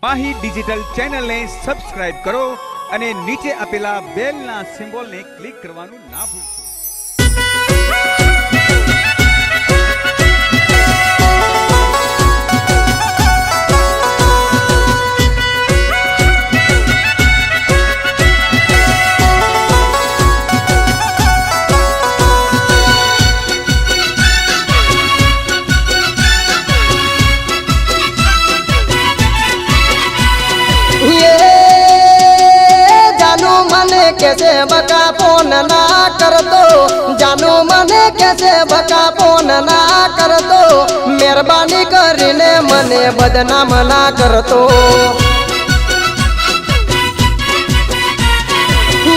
Mahi digital ચેનલને subscribe કરો અને નીચે આપેલા બેલના સિમ્બોલને ક્લિક કરવાનું ના ભૂલશો। कैसे बका फोन ना कर दो जानू मने कैसे बका फोन ना कर दो मेहरबानी करीने मने बदनाम ना कर दो।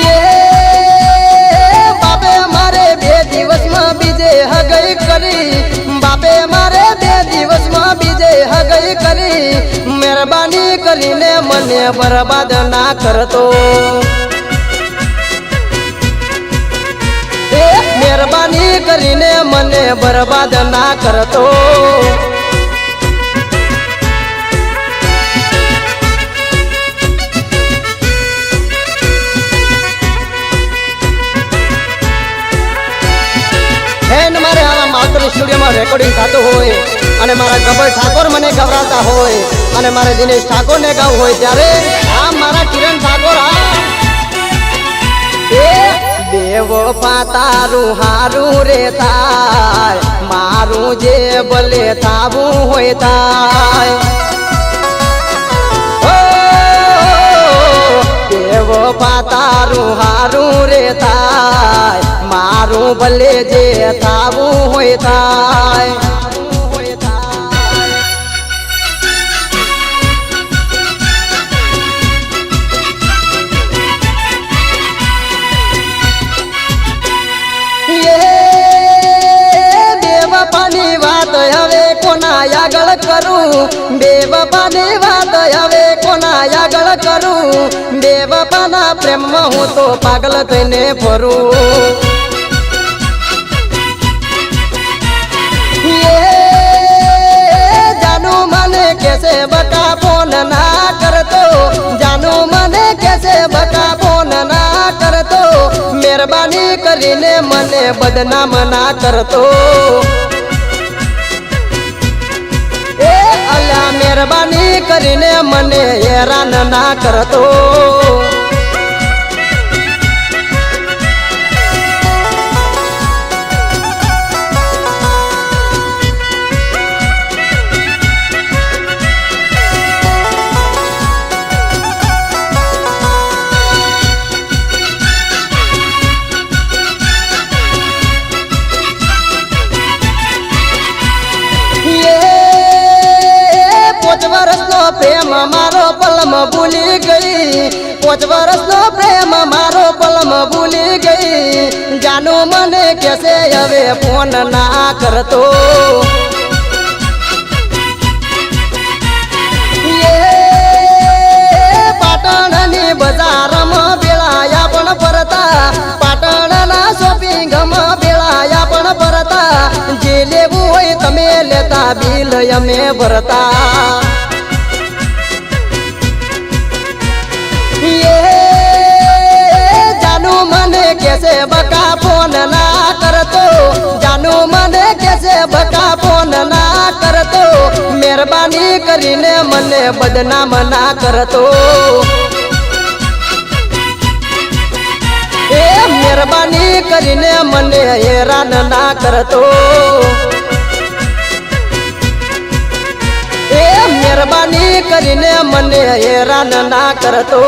ये बापे मारे 2 दिवस में बीजे हगई करी बापे मारे 2 दिवस में बीजे हगई करी मेहरबानी करीने मने बर्बाद ना कर दो। मेहरबानी करीने मने बर्बाद ना करतो। मारे आवा मास्टर स्टूडियो में रेकॉर्डिंग थतो होय अने मारा गबर ठाकोर मने गवराता होय अने मारे दिनेश ठाकोर ने गाव होय त्यारे आ मारा किरण ठाकोर देवो पातारू हारू रे थाय मारू जे बले थाबू होय थाय देवो पातारू हारू रे थाय मारू बले जे थाबू होय थाय। आगळ करू बेबापानी वात हवे कोना आगळ करू बेबापाना प्रेम हूँ तो पागल थईने फरू। ये जानू मने कैसे बका फोन ना कर दो जानू मने कैसे बका फोन ना कर दो मेहरबानी करीने मने बदनाम ना कर दो। मेहरबानी करीने मने हैरान ना करतो। प्रेम मारो पलम भूली गई 5 वर्ष नो प्रेम मारो पलम भूली गई जानू मने कैसे हवे फोन ना करतो। ये पाटणनी बजार में बेळाया पण परता पाटणना शॉपिंग में बेळाया पण परता जे लेवू होय तमे लेता बिल यमे भरता। ये जानू मने कैसे बका फोन ना करतो जानू मने कैसे बका फोन ना करतो मेहरबानी करीने मने बदनाम ना करतो। ए मेहरबानी करीने मने हैरान ना करतो। मेहरबानी करीने मने हैरान ना करतो।